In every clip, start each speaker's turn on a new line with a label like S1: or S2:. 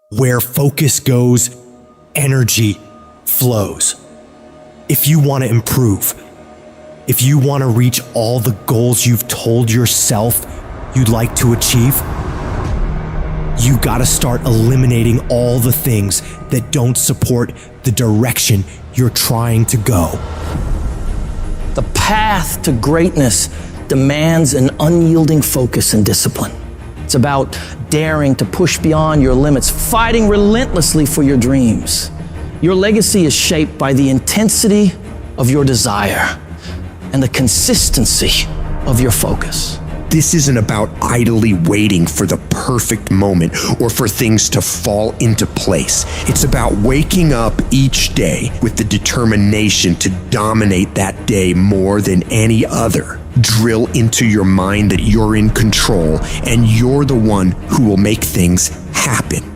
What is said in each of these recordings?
S1: Where focus goes, energy flows. If you want to improve, if you want to reach all the goals you've told yourself you'd like to achieve, you gotta start eliminating all the things that don't support the direction you're trying to go.
S2: The path to greatness demands an unyielding focus and discipline. It's about daring to push beyond your limits, fighting relentlessly for your dreams. Your legacy is shaped by the intensity of your desire and the consistency of your focus.
S3: This isn't about idly waiting for the perfect moment or for things to fall into place. It's about waking up each day with the determination to dominate that day more than any other. Drill into your mind that you're in control and you're the one who will make things happen.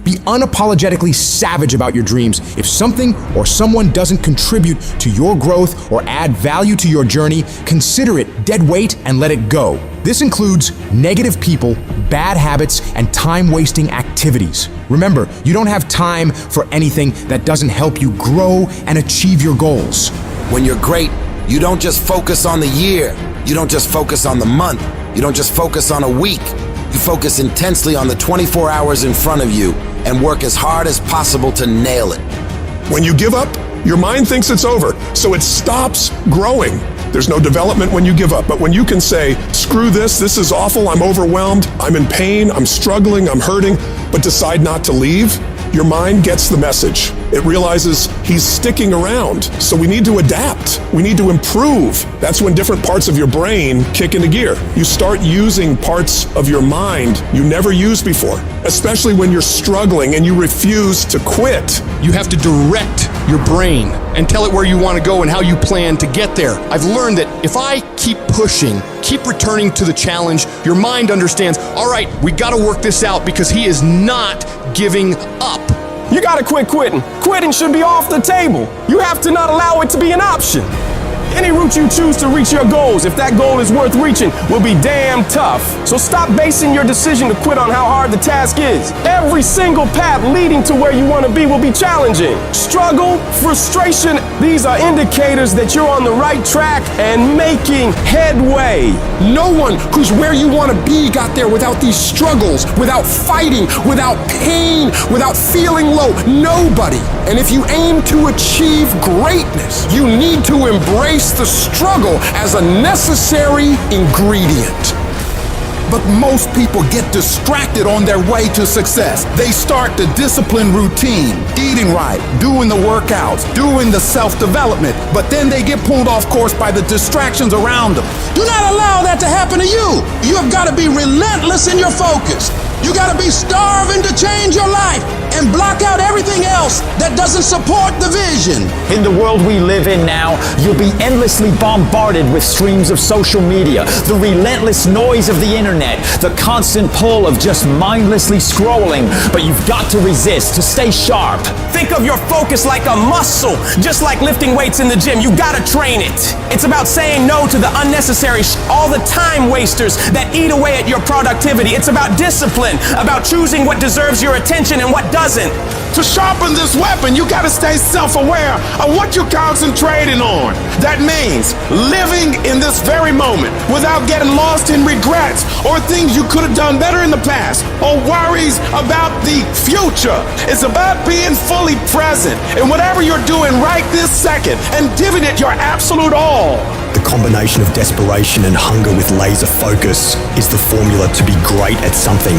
S4: Be unapologetically savage about your dreams. If something or someone doesn't contribute to your growth or add value to your journey, consider it dead weight and let it go. This includes negative people, bad habits, and time-wasting activities. Remember, you don't have time for anything that doesn't help you grow and achieve your goals.
S5: When you're great, you don't just focus on the year. You don't just focus on the month. You don't just focus on a week. You focus intensely on the 24 hours in front of you and work as hard as possible to nail it.
S6: When you give up, your mind thinks it's over, so it stops growing. There's no development when you give up, but when you can say, screw this is awful, I'm overwhelmed, I'm in pain, I'm struggling, I'm hurting, but decide not to leave, your mind gets the message. It realizes he's sticking around, so we need to adapt. We need to improve. That's when different parts of your brain kick into gear. You start using parts of your mind you never used before, especially when you're struggling and you refuse to quit.
S7: You have to direct your brain and tell it where you want to go and how you plan to get there. I've learned that if I keep pushing, keep returning to the challenge, your mind understands, all right, we got to work this out because he is not giving up.
S8: You gotta quit quitting. Quitting should be off the table. You have to not allow it to be an option. Any route you choose to reach your goals, if that goal is worth reaching, will be damn tough. So stop basing your decision to quit on how hard the task is. Every single path leading to where you want to be will be challenging. Struggle, frustration, these are indicators that you're on the right track and making headway.
S9: No one who's where you want to be got there without these struggles, without fighting, without pain, without feeling low. Nobody. And if you aim to achieve greatness, you need to embrace the struggle as a necessary ingredient.
S10: But most people get distracted on their way to success. They start the disciplined routine, eating right, doing the workouts, doing the self-development, but then they get pulled off course by the distractions around them.
S9: Do not allow that to happen to you. You have got to be relentless in your focus. You got to be starving to change your life and block out everything else that doesn't support the vision.
S11: In the world we live in now, you'll be endlessly bombarded with streams of social media, the relentless noise of the internet, the constant pull of just mindlessly scrolling. But you've got to resist to stay sharp.
S8: Think of your focus like a muscle, just like lifting weights in the gym. You gotta train it. It's about saying no to the unnecessary all the time wasters that eat away at your productivity. It's about discipline, about choosing what deserves your attention and what doesn't.
S9: To sharpen this weapon, you got to stay self-aware of what you're concentrating on. That means living in this very moment without getting lost in regrets or things you could have done better in the past or worries about the future. It's about being fully present in whatever you're doing right this second and giving it your absolute all.
S1: The combination of desperation and hunger with laser focus is the formula to be great at something.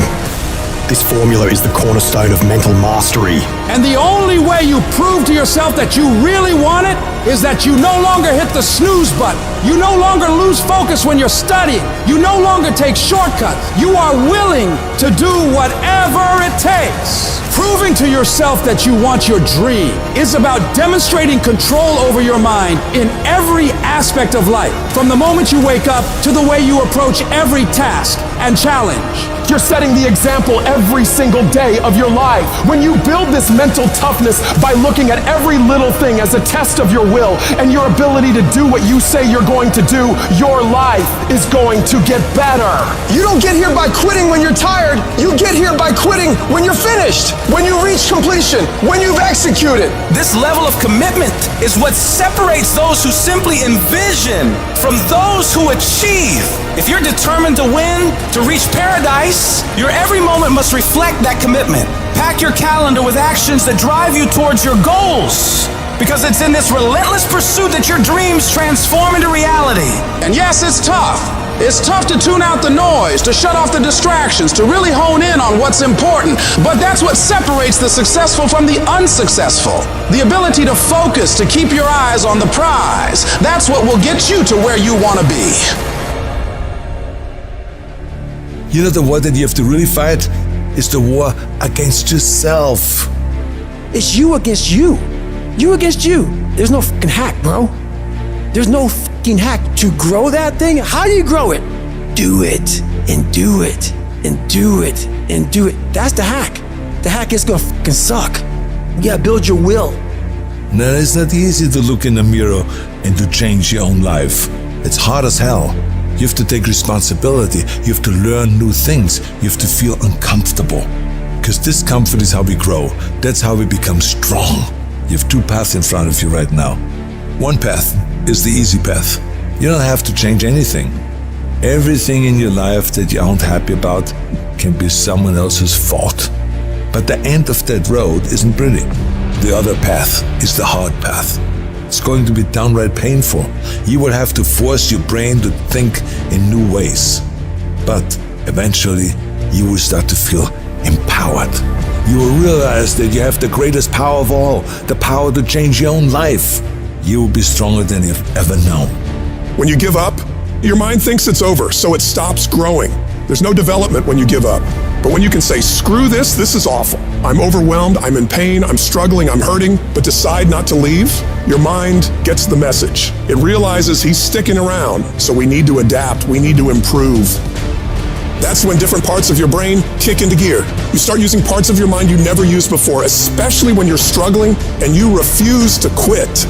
S1: This formula is the cornerstone of mental mastery.
S9: And the only way you prove to yourself that you really want it is that you no longer hit the snooze button. You no longer lose focus when you're studying. You no longer take shortcuts. You are willing to do whatever it takes. Proving to yourself that you want your dream is about demonstrating control over your mind in every aspect of life, from the moment you wake up to the way you approach every task.
S8: and challenge. You're setting the example every single day of your life. When you build this mental toughness by looking at every little thing as a test of your will and your ability to do what you say you're going to do, your life is going to get better. You don't get here by quitting when you're tired. You get here by quitting when you're finished, when you reach completion, when you've executed.
S12: This level of commitment is what separates those who simply envision from those who achieve. If you're determined to win, to reach paradise, your every moment must reflect that commitment. Pack your calendar with actions that drive you towards your goals, because it's in this relentless pursuit that your dreams transform into reality.
S9: And yes, it's tough. It's tough to tune out the noise, to shut off the distractions, to really hone in on what's important. But that's what separates the successful from the unsuccessful. The ability to focus, to keep your eyes on the prize. That's what will get you to where you want to be.
S13: You know, the war that you have to really fight is the war against yourself.
S14: It's you against you. You against you. There's no fucking hack, bro. There's no fucking hack to grow that thing. How do you grow it? Do it and do it and do it and do it. That's the hack. The hack is gonna fucking suck. You gotta build your will.
S13: No, it's not easy to look in the mirror and to change your own life. It's hard as hell. You have to take responsibility. You have to learn new things. You have to feel uncomfortable. Because discomfort is how we grow. That's how we become strong. You have two paths in front of you right now. One path is the easy path. You don't have to change anything. Everything in your life that you aren't happy about can be someone else's fault. But the end of that road isn't pretty. The other path is the hard path. It's going to be downright painful. You will have to force your brain to think in new ways. But eventually, you will start to feel empowered. You will realize that you have the greatest power of all, the power to change your own life. You will be stronger than you've ever known.
S6: When you give up, your mind thinks it's over, so it stops growing. There's no development when you give up. But when you can say, screw this is awful. I'm overwhelmed, I'm in pain, I'm struggling, I'm hurting, but decide not to leave, your mind gets the message. It realizes he's sticking around, so we need to adapt, we need to improve. That's when different parts of your brain kick into gear. You start using parts of your mind you never used before, especially when you're struggling and you refuse to quit.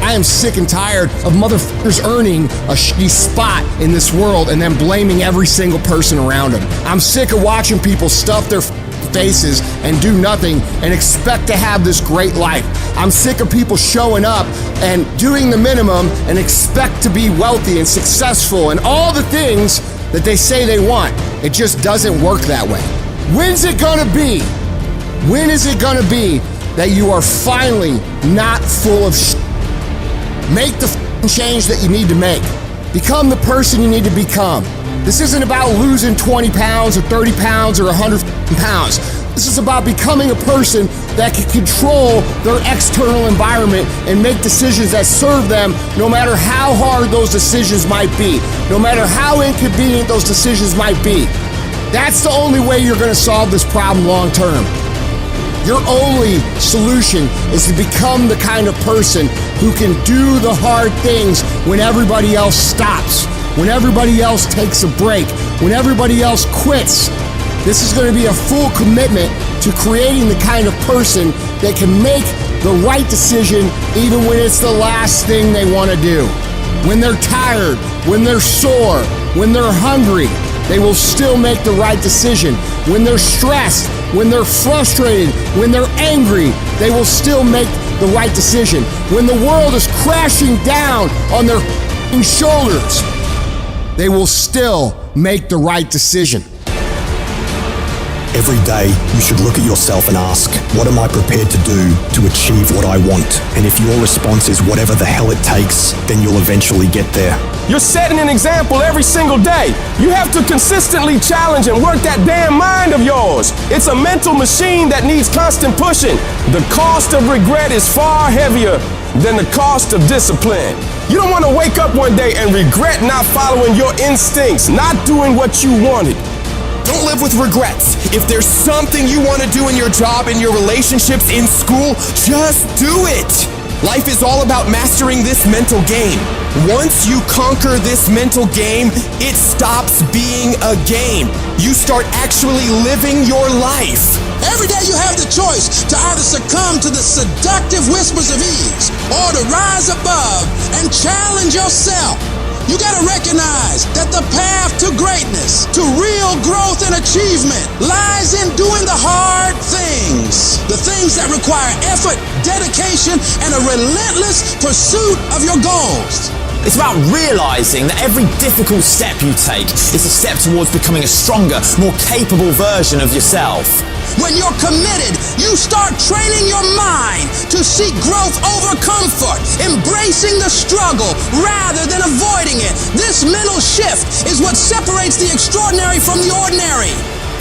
S7: I am sick and tired of motherfuckers earning a shitty spot in this world and then blaming every single person around them. I'm sick of watching people stuff their faces and do nothing and expect to have this great life. I'm sick of people showing up and doing the minimum and expect to be wealthy and successful and all the things that they say they want. It just doesn't work that way. When's it gonna be? When is it gonna be that you are finally not full of shit? Make the change that you need to make. Become the person you need to become. This isn't about losing 20 pounds or 30 pounds or 100 pounds. This is about becoming a person that can control their external environment and make decisions that serve them no matter how hard those decisions might be, no matter how inconvenient those decisions might be. That's the only way you're going to solve this problem long term. Your only solution is to become the kind of person who can do the hard things when everybody else stops, when everybody else takes a break, when everybody else quits. This is going to be a full commitment to creating the kind of person that can make the right decision even when it's the last thing they want to do. When they're tired, when they're sore, when they're hungry, they will still make the right decision. When they're stressed, when they're frustrated, when they're angry, they will still make the right decision. When the world is crashing down on their shoulders, they will still make the right decision.
S1: Every day, you should look at yourself and ask, what am I prepared to do to achieve what I want? And if your response is whatever the hell it takes, then you'll eventually get there.
S8: You're setting an example every single day. You have to consistently challenge and work that damn mind of yours. It's a mental machine that needs constant pushing. The cost of regret is far heavier than the cost of discipline. You don't want to wake up one day and regret not following your instincts, not doing what you wanted.
S15: Don't live with regrets. If there's something you want to do in your job, in your relationships, in school, just do it. Life is all about mastering this mental game. Once you conquer this mental game, it stops being a game. You start actually living your life.
S16: Every day you have the choice to either succumb to the seductive whispers of ease or to rise above and challenge yourself. You gotta recognize that the path to greatness, to real growth and achievement, lies in doing the hard things. The things that require effort, dedication, and a relentless pursuit of your goals.
S11: It's about realizing that every difficult step you take is a step towards becoming a stronger, more capable version of yourself.
S16: When you're committed, you start training your mind to seek growth over comfort, embracing the struggle rather than avoiding it. This mental shift is what separates the extraordinary from the ordinary.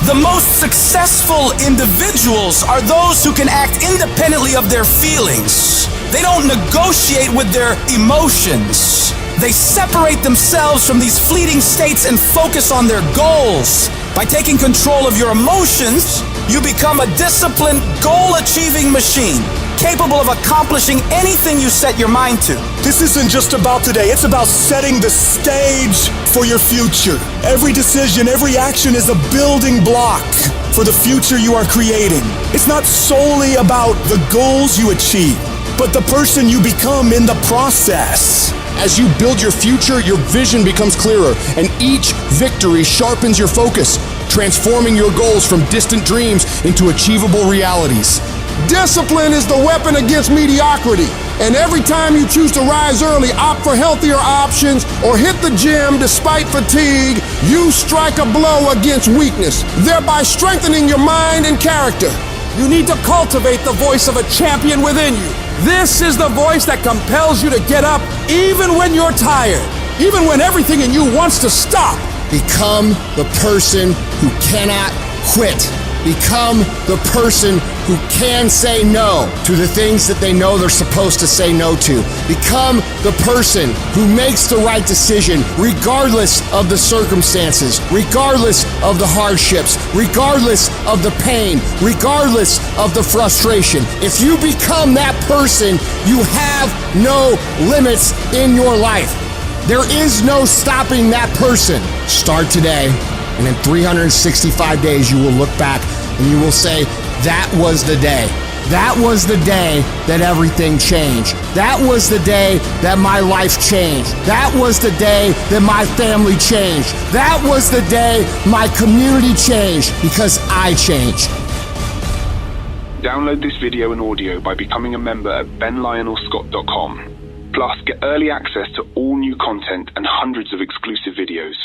S12: The most successful individuals are those who can act independently of their feelings. They don't negotiate with their emotions. They separate themselves from these fleeting states and focus on their goals. By taking control of your emotions, you become a disciplined, goal-achieving machine, capable of accomplishing anything you set your mind to.
S8: This isn't just about today, it's about setting the stage for your future. Every decision, every action is a building block for the future you are creating. It's not solely about the goals you achieve, but the person you become in the process.
S7: As you build your future, your vision becomes clearer, and each victory sharpens your focus, transforming your goals from distant dreams into achievable realities.
S9: Discipline is the weapon against mediocrity. And every time you choose to rise early, opt for healthier options, or hit the gym despite fatigue, you strike a blow against weakness, thereby strengthening your mind and character.
S8: You need to cultivate the voice of a champion within you. This is the voice that compels you to get up even when you're tired, even when everything in you wants to stop.
S17: Become the person who cannot quit. Become the person who can say no to the things that they know they're supposed to say no to. Become the person who makes the right decision regardless of the circumstances, regardless of the hardships, regardless of the pain, regardless of the frustration. If you become that person, you have no limits in your life. There is no stopping that person. Start today. And in 365 days, you will look back and you will say, that was the day. That was the day that everything changed. That was the day that my life changed. That was the day that my family changed. That was the day my community changed because I changed.
S18: Download this video and audio by becoming a member at benlionelscott.com. Plus, get early access to all new content and hundreds of exclusive videos.